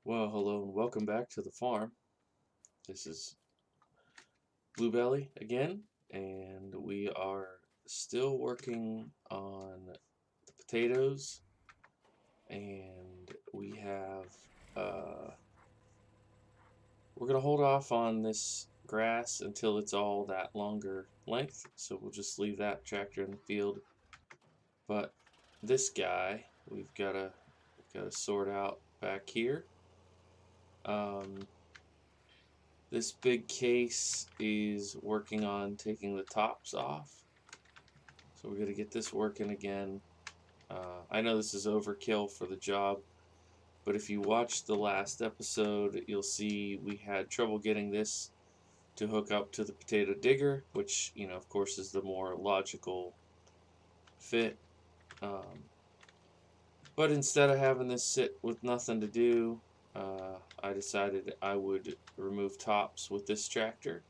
Well, hello and welcome back to the farm. This is Bluebelly again, and we are still working on the potatoes, and uh, we're gonna hold off on this grass until it's all that longer length. So we'll just leave that tractor in the field. But this guy, we've gotta sort out back here. Um, This big case is working on taking the tops off. So we're going to get this working again. I know this is overkill for the job, but if you watched the last episode, you'll see we had trouble getting this to hook up to the potato digger, which, of course, is the more logical fit. Um, but instead of having this sit with nothing to do, I decided I would remove tops with this tractor.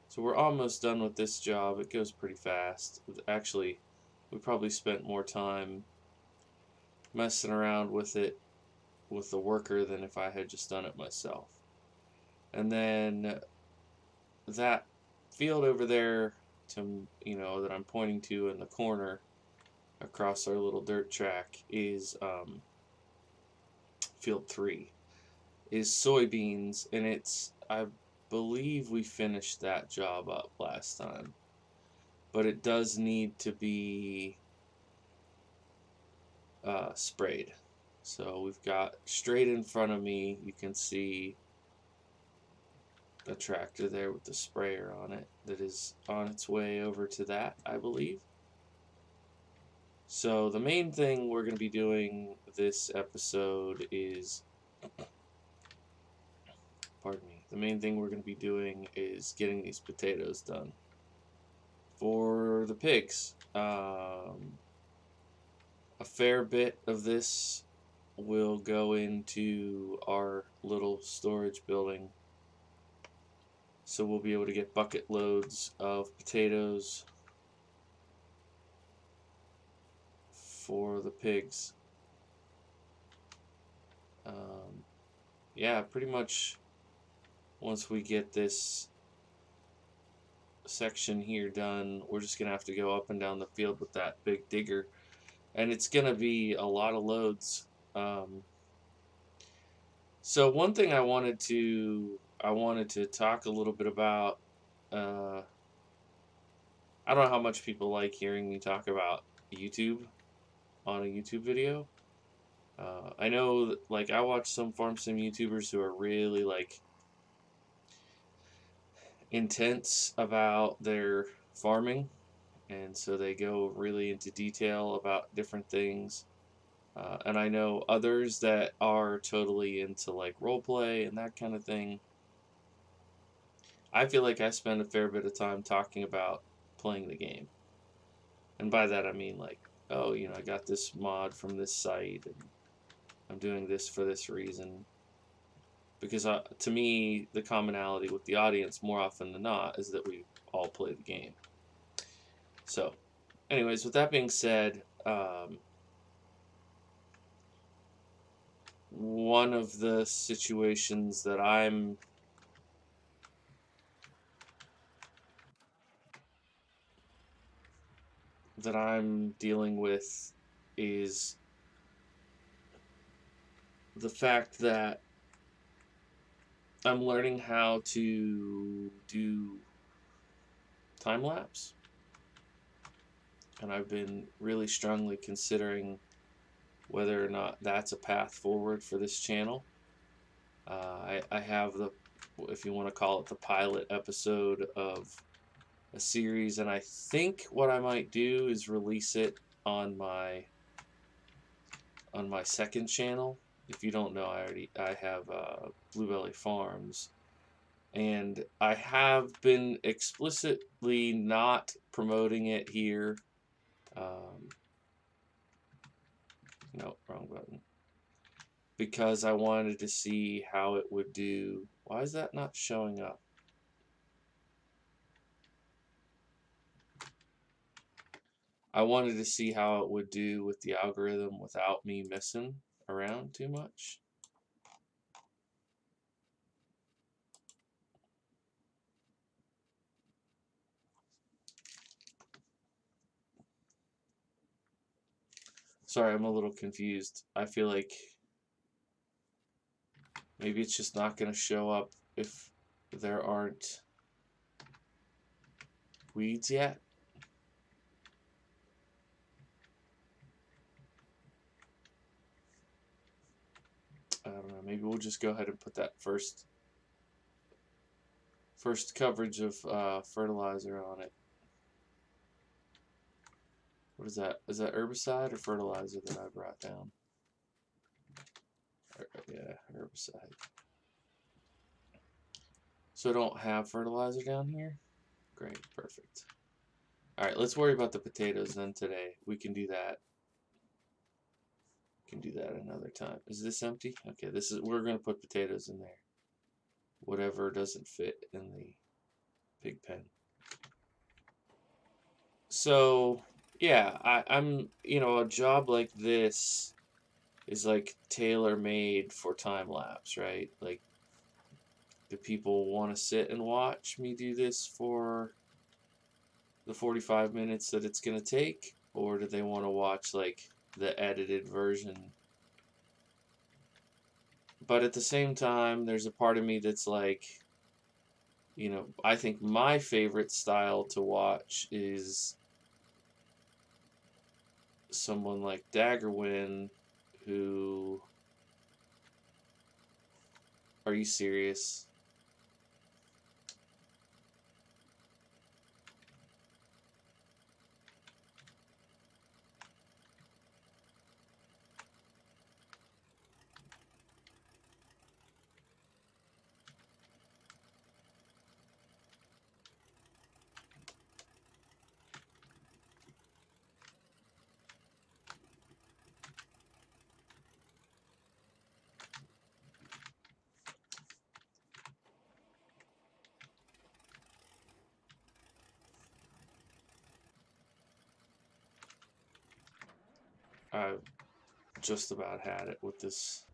So we're almost done with this job. It goes pretty fast. Actually, we probably spent more time messing around with it with the worker than if I had just done it myself. And then that field over there that I'm pointing to in the corner across our little dirt track is field 3 is soybeans, and I believe we finished that job up last time, but it does need to be sprayed. So we've got straight in front of me, you can see a tractor there with the sprayer on it that is on its way over to that, I believe. So the main thing we're going to be doing this episode is, pardon me, the main thing we're going to be doing is getting these potatoes done for the pigs. A fair bit of this will go into our little storage building, so we'll be able to get bucket loads of potatoes for the pigs. Yeah, pretty much once we get this section here done, we're just gonna have to go up and down the field with that big digger, and it's gonna be a lot of loads. So one thing I wanted to talk a little bit about. uh, I don't know how much people like hearing me talk about YouTube on a YouTube video. I know that, like, I watch some farm sim YouTubers who are really like intense about their farming, and so they go really into detail about different things. And I know others that are totally into like role play and that kind of thing. I feel like I spend a fair bit of time talking about playing the game, and by that I mean like, oh, I got this mod from this site, and I'm doing this for this reason. Because to me, the commonality with the audience more often than not is that we all play the game. So, anyways, with that being said, one of the situations that I'm dealing with is the fact that I'm learning how to do time lapse, and I've been really strongly considering whether or not that's a path forward for this channel. I have if you want to call it, the pilot episode of a series, and I think what I might do is release it on my second channel. If you don't know, I have Bluebelly Farms, and I have been explicitly not promoting it here. Um, no, wrong button. Because I wanted to see how it would do. Why is that not showing up? I wanted to see how it would do with the algorithm without me messing around too much. Sorry, I'm a little confused. I feel like maybe it's just not going to show up if there aren't weeds yet. I don't know. Maybe we'll just go ahead and put that first coverage of fertilizer on it. What is that? Is that herbicide or fertilizer that I brought down? Yeah, herbicide. So I don't have fertilizer down here? Great, perfect. Alright, let's worry about the potatoes then today. We can do that. We can do that another time. Is this empty? Okay, we're gonna put potatoes in there. Whatever doesn't fit in the pig pen. So yeah, I'm a job like this is like tailor made for time lapse, right? Like, do people want to sit and watch me do this for the 45 minutes that it's gonna take, or do they want to watch like the edited version? But at the same time, there's a part of me that's like, I think my favorite style to watch is someone like Daggerwin, who, are you serious? I've just about had it with this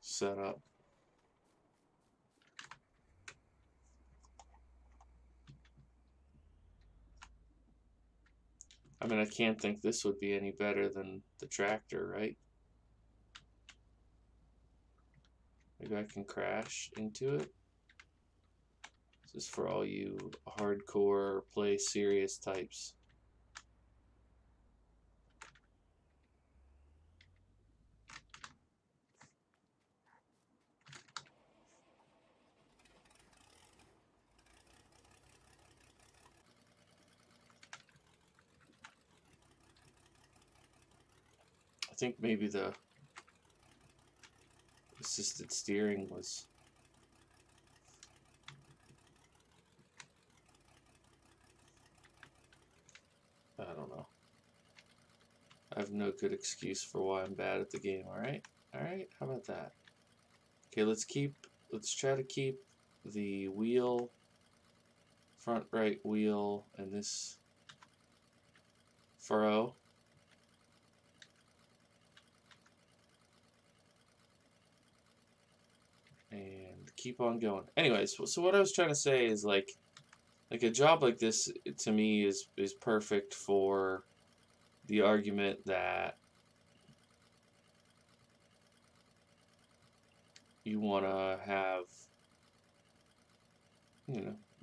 setup. I mean, I can't think this would be any better than the tractor, right? Maybe I can crash into it. This is for all you hardcore play serious types. I think maybe the assisted steering was... I don't know. I have no good excuse for why I'm bad at the game, alright? Alright, how about that? Okay, let's try to keep the wheel, front right wheel, and this furrow. And keep on going. Anyways, so what I was trying to say is like a job like this to me is perfect for the argument that you want to have,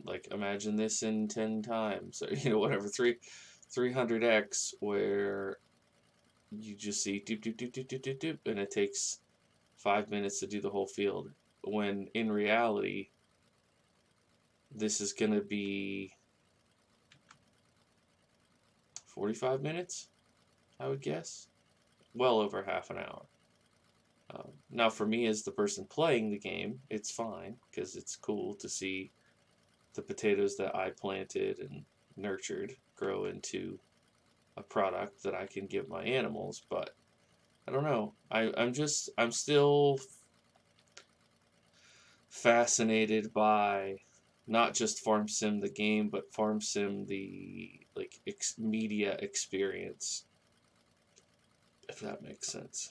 like, imagine this in 10 times, or whatever, 300x, where you just see doop doop doop doop doop doop doop, and it takes 5 minutes to do the whole field, when in reality this is gonna be 45 minutes, I would guess. Well over half an hour. Now, for me as the person playing the game, it's fine, because it's cool to see the potatoes that I planted and nurtured grow into a product that I can give my animals. But I don't know. I'm still fascinated by not just Farm Sim the game, but Farm Sim the media experience, if that makes sense.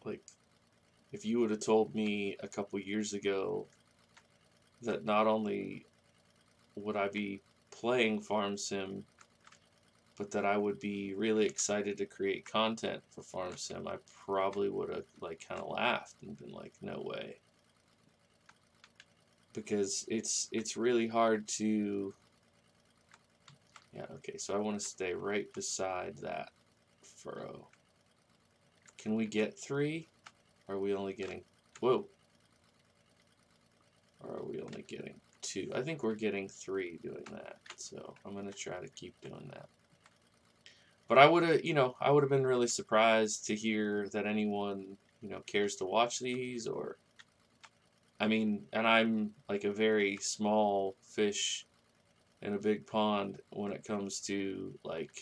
Like, if you would have told me a couple years ago that not only would I be playing Farm Sim, but that I would be really excited to create content for Farm Sim, I probably would have like kind of laughed and been like, no way. Because it's really hard to, yeah, okay, so I want to stay right beside that furrow. Can we get 3? Or are we only getting, whoa. Or are we only getting 2? I think we're getting 3 doing that. So I'm going to try to keep doing that. But I would have, I would have been really surprised to hear that anyone, cares to watch these, or, I mean, and I'm like a very small fish in a big pond when it comes to like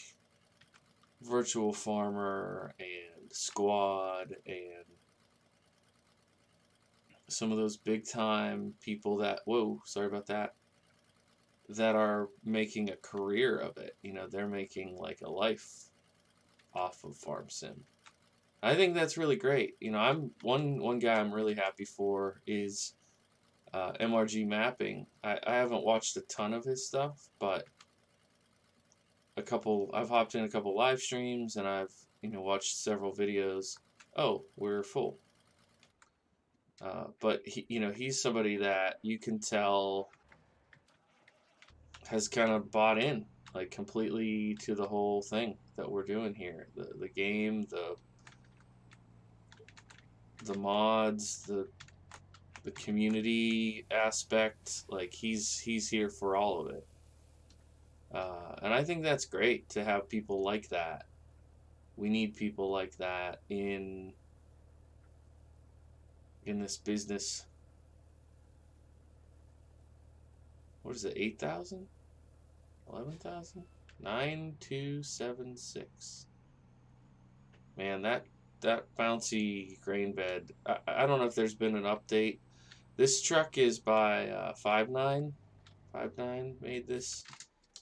Virtual Farmer and Squad and some of those big time people that, whoa, sorry about that, that are making a career of it. They're making like a life off of Farm Sim. I think that's really great. I'm one guy I'm really happy for is MRG Mapping. I haven't watched a ton of his stuff, but I've hopped in a couple live streams and I've watched several videos. Oh, we're full. But he's somebody that you can tell has kind of bought in like completely to the whole thing that we're doing here. The game, the mods, the community aspect, like he's here for all of it. And I think that's great to have people like that. We need people like that in this business. What is it? 8,000? 11,000? 9276. Man, that bouncy grain bed. I don't know if there's been an update. This truck is by 5.9. 5.9 made this,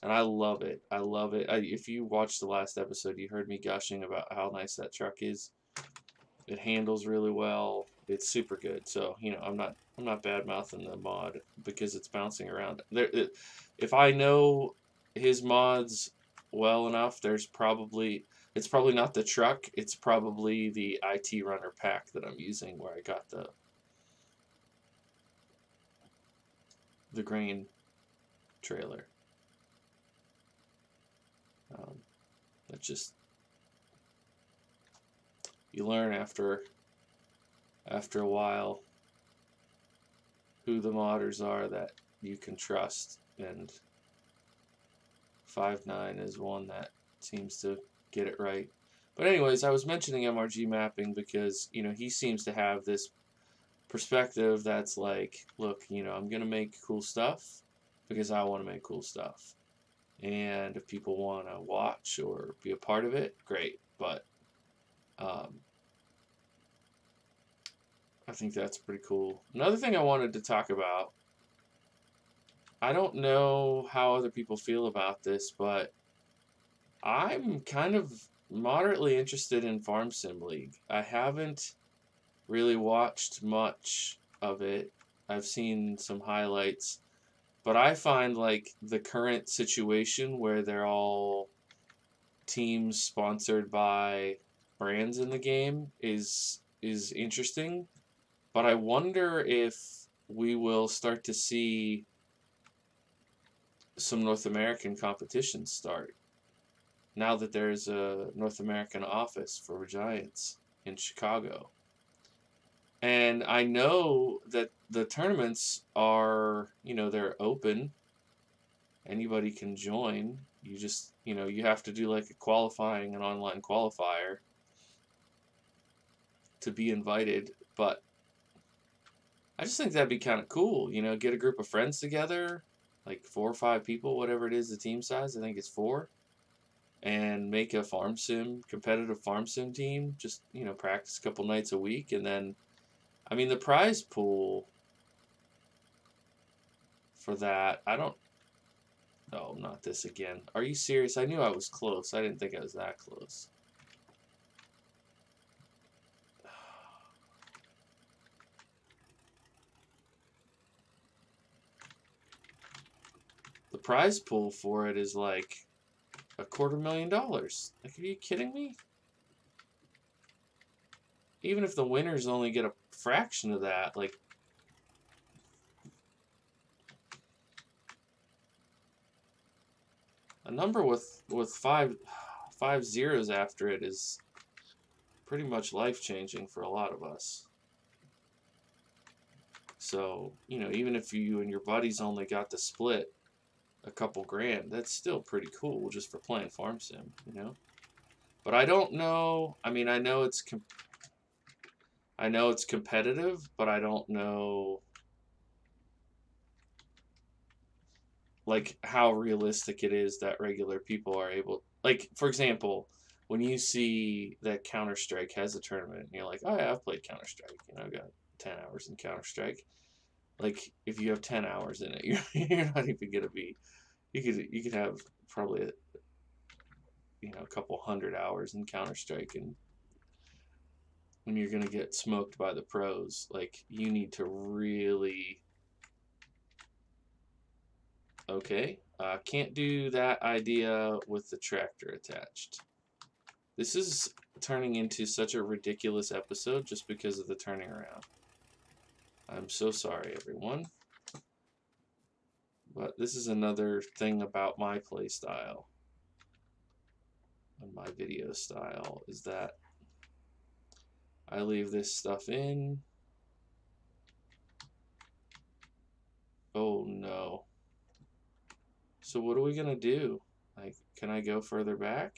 and I love it. I love it. If you watched the last episode, you heard me gushing about how nice that truck is. It handles really well. It's super good. So I'm not bad mouthing the mod because it's bouncing around. If I know his mods well enough, it's probably not the truck. It's probably the IT Runner pack that I'm using, where I got the grain trailer. That just, you learn after a while who the modders are that you can trust, and 5.9 is one that seems to get it right. But anyways, I was mentioning MRG Mapping because he seems to have this perspective that's like, look, I'm gonna make cool stuff because I want to make cool stuff, and if people want to watch or be a part of it, great. But I think that's pretty cool. Another thing I wanted to talk about, I don't know how other people feel about this, but I'm kind of moderately interested in Farm Sim League. I haven't really watched much of it. I've seen some highlights, but I find like the current situation where they're all teams sponsored by brands in the game is interesting. But I wonder if we will start to see some North American competitions start now that there's a North American office for Giants in Chicago. And I know that the tournaments are, they're open. Anybody can join. You just, you have to do like an online qualifier to be invited. But I just think that'd be kind of cool, get a group of friends together, like 4 or 5 people, whatever it is, the team size. I think it's 4. And make a competitive Farm Sim team. Just, practice a couple nights a week. And then, I mean, the prize pool for that, I don't, oh, not this again. Are you serious? I knew I was close. I didn't think I was that close. The prize pool for it is like $250,000. Like, are you kidding me? Even if the winners only get a fraction of that, like, a number with five zeros after it is pretty much life-changing for a lot of us. So, you know, even if you and your buddies only got to split a couple grand, that's still pretty cool just for playing Farm Sim, you know? But I don't know, I mean, I know it's competitive, but I don't know like how realistic it is that regular people are able, like, for example, when you see that Counter-Strike has a tournament and you're like, oh yeah, I've played Counter-Strike, you know, I've got 10 hours in Counter-Strike. Like, if you have 10 hours in it, you're not even gonna be, you could have probably a couple hundred hours in Counter-Strike, and when you're gonna get smoked by the pros, like, you need to really, okay, can't do that idea with the tractor attached. This is turning into such a ridiculous episode just because of the turning around. I'm so sorry, everyone. But this is another thing about my play style and my video style, is that I leave this stuff in. Oh no. So what are we gonna do? Like, can I go further back?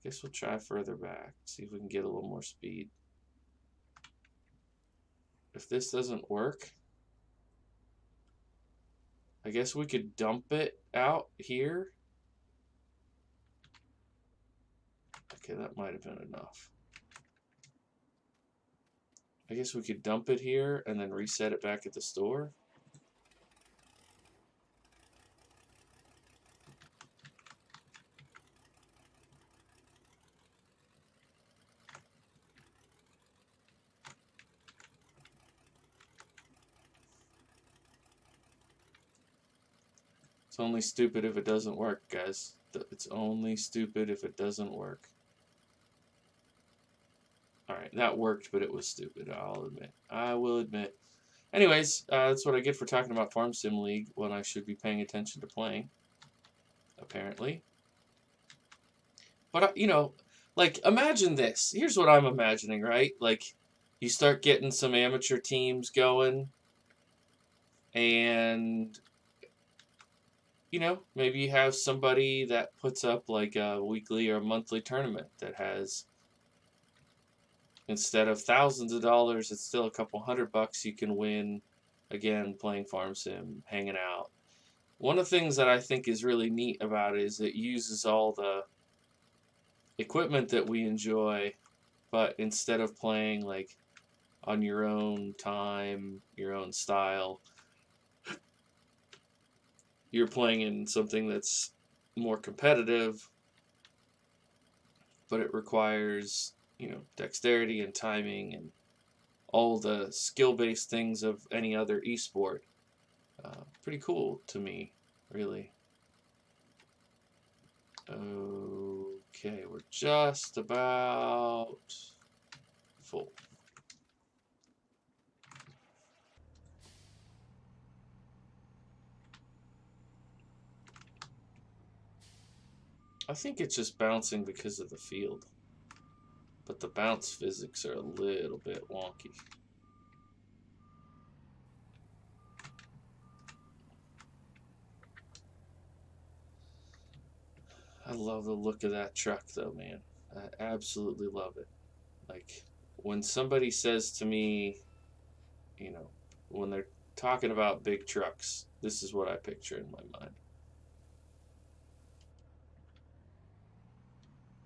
Guess we'll try further back. See if we can get a little more speed. If this doesn't work, I guess we could dump it out here. Okay, that might have been enough. I guess we could dump it here and then reset it back at the store. It's only stupid if it doesn't work, guys. It's only stupid if it doesn't work. Alright, that worked, but it was stupid, I'll admit. I will admit. Anyways, that's what I get for talking about Farm Sim League when I should be paying attention to playing. Apparently. But, you know, like, imagine this. Here's what I'm imagining, right? Like, you start getting some amateur teams going, and, you know, maybe you have somebody that puts up, like, a weekly or monthly tournament that has, instead of thousands of dollars, it's still a couple $100 you can win, again, playing Farm Sim, hanging out. One of the things that I think is really neat about it is it uses all the equipment that we enjoy, but instead of playing like on your own time, your own style, you're playing in something that's more competitive, but it requires, you know, dexterity and timing and all the skill-based things of any other esport. Pretty cool to me, really. Okay, we're just about full. I think it's just bouncing because of the field, but the bounce physics are a little bit wonky. I love the look of that truck though, man. I absolutely love it. Like, when somebody says to me, you know, when they're talking about big trucks, this is what I picture in my mind.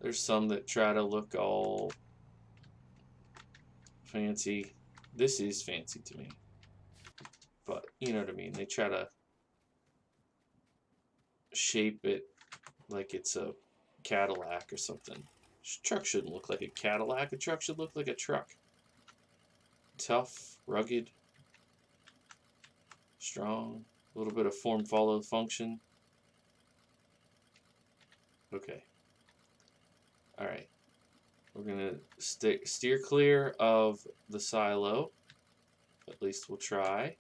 There's some that try to look all fancy. This is fancy to me. But, you know what I mean? They try to shape it like it's a Cadillac or something. A truck shouldn't look like a Cadillac. A truck should look like a truck. Tough, rugged, strong, a little bit of form follow function. Okay. Alright. We're going to steer clear of the silo. At least we'll try.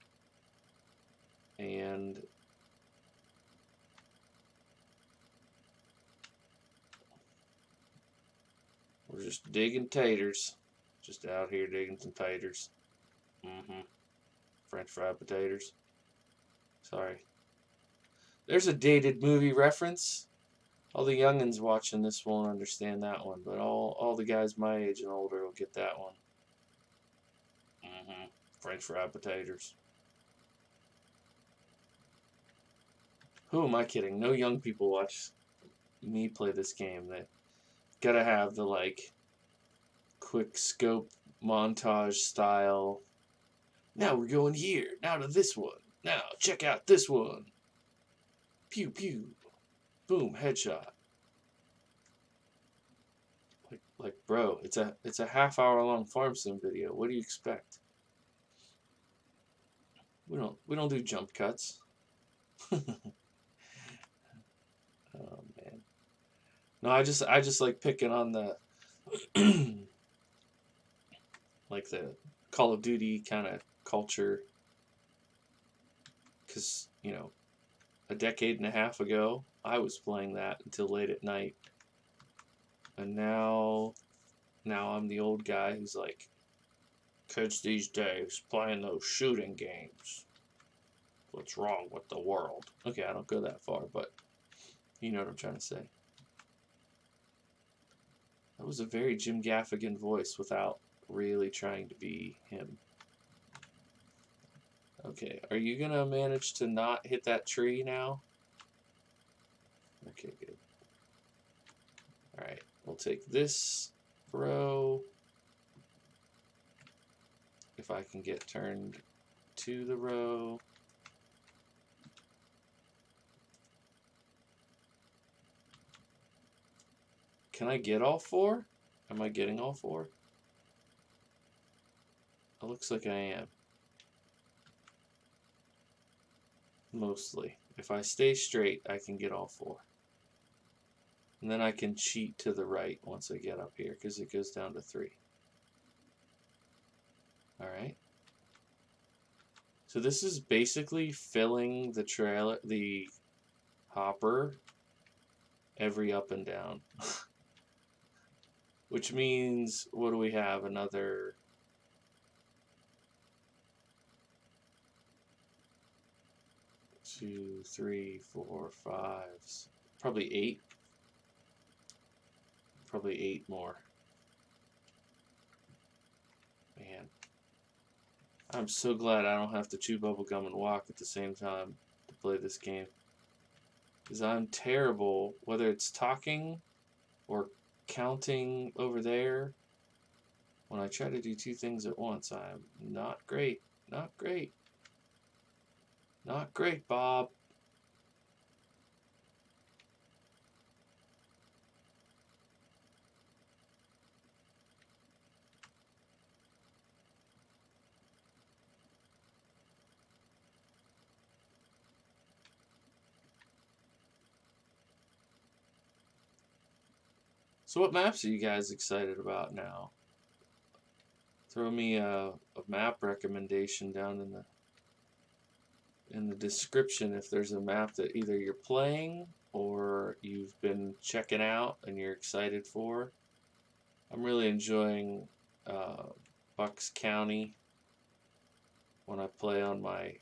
And we're just digging taters. Just out here digging some taters. French fried potatoes. Sorry. There's a dated movie reference. All the youngins watching this won't understand that one, but all the guys my age and older will get that one. French fried potatoes. Who am I kidding? No young people watch me play this game. They gotta have the like quick scope montage style. Now we're going here. Now to this one. Now check out this one. Pew pew. Boom, headshot. Like bro, it's a half-hour long farm sim video. What do you expect? We don't do jump cuts. Oh man. No, I just like picking on the like the Call of Duty kind of culture, because you know, a decade and a half ago I was playing that until late at night, and now I'm the old guy who's like, kids these days playing those shooting games. What's wrong with the world? Okay, I don't go that far, but you know what I'm trying to say. That was a very Jim Gaffigan voice without really trying to be him. Okay, are you gonna manage to not hit that tree now? Okay, good. Alright, we'll take this row. If I can get turned to the row. Can I get all four? Am I getting all four? It looks like I am. Mostly. If I stay straight, I can get all four. And then I can cheat to the right once I get up here, because it goes down to 3. Alright. So this is basically filling the trailer, the hopper, every up and down. Which means, what do we have? Another 2, 3, 4, 5, probably 8. Probably 8 more. Man. I'm so glad I don't have to chew bubblegum and walk at the same time to play this game. Because I'm terrible, whether it's talking or counting over there. When I try to do 2 things at once, I'm not great. Not great. Not great, Bob. So what maps are you guys excited about now? Throw me a map recommendation down in the description if there's a map that either you're playing or you've been checking out and you're excited for. I'm really enjoying Bucks County when I play on my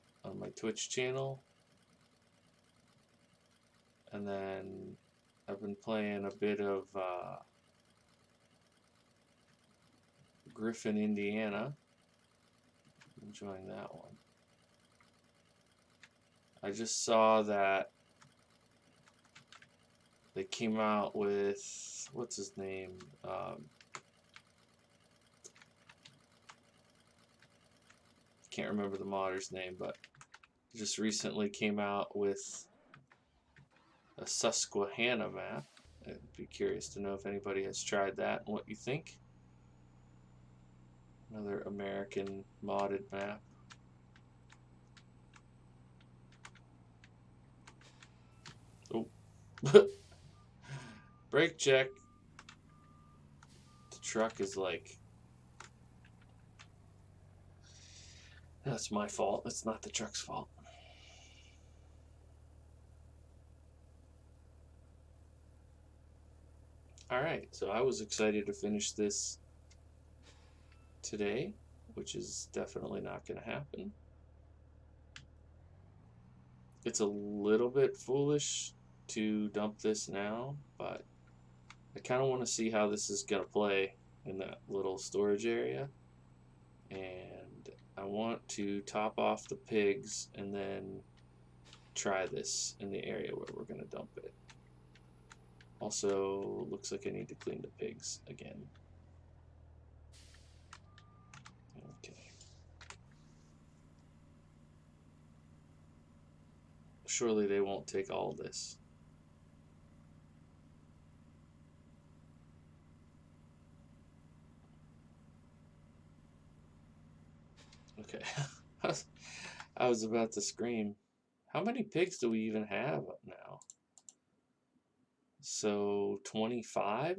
Twitch channel, and then I've been playing a bit of Griffin, Indiana. Enjoying that one. I just saw that they came out with, what's his name? Can't remember the modder's name, but just recently came out with a Susquehanna map. I'd be curious to know if anybody has tried that and what you think. Another American modded map. Oh. Brake check. The truck is like... That's my fault. It's not the truck's fault. Alright, so I was excited to finish this today, which is definitely not going to happen. It's a little bit foolish to dump this now, but I kind of want to see how this is going to play in that little storage area. And I want to top off the pigs and then try this in the area where we're going to dump it. Also, looks like I need to clean the pigs again. Okay. Surely they won't take all this. Okay. I was about to scream. How many pigs do we even have now? So 25?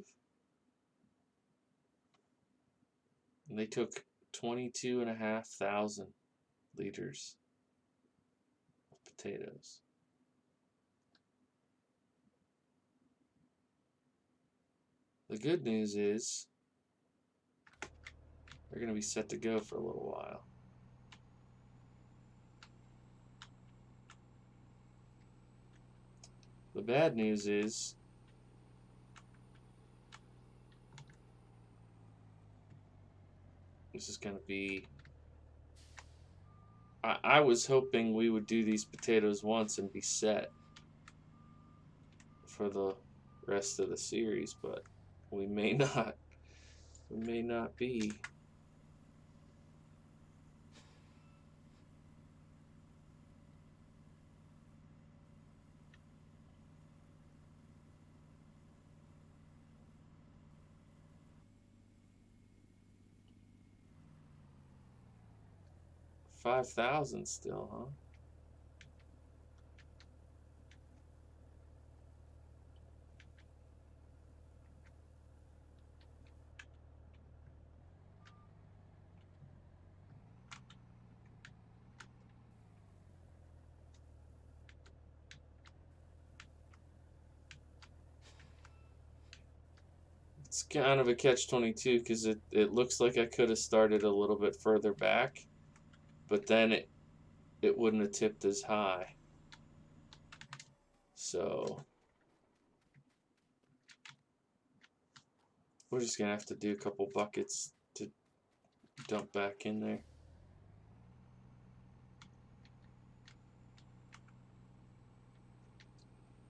And they took 22,500 liters of potatoes. The good news is they're going to be set to go for a little while. The bad news is this is going to be... I was hoping we would do these potatoes once and be set for the rest of the series, but we may not. We may not be. $5,000 still, huh? It's kind of a catch-22 because it looks like I could have started a little bit further back, but then it wouldn't have tipped as high. So we're just gonna have to do a couple buckets to dump back in there.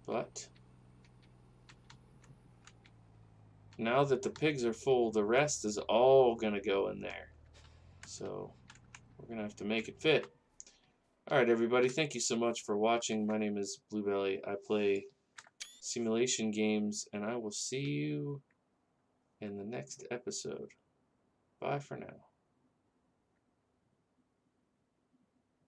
But now that the pigs are full, the rest is all gonna go in there. So we're gonna have to make it fit. Alright everybody, thank you so much for watching. My name is Bluebelly. I play simulation games, and I will see you in the next episode. Bye for now.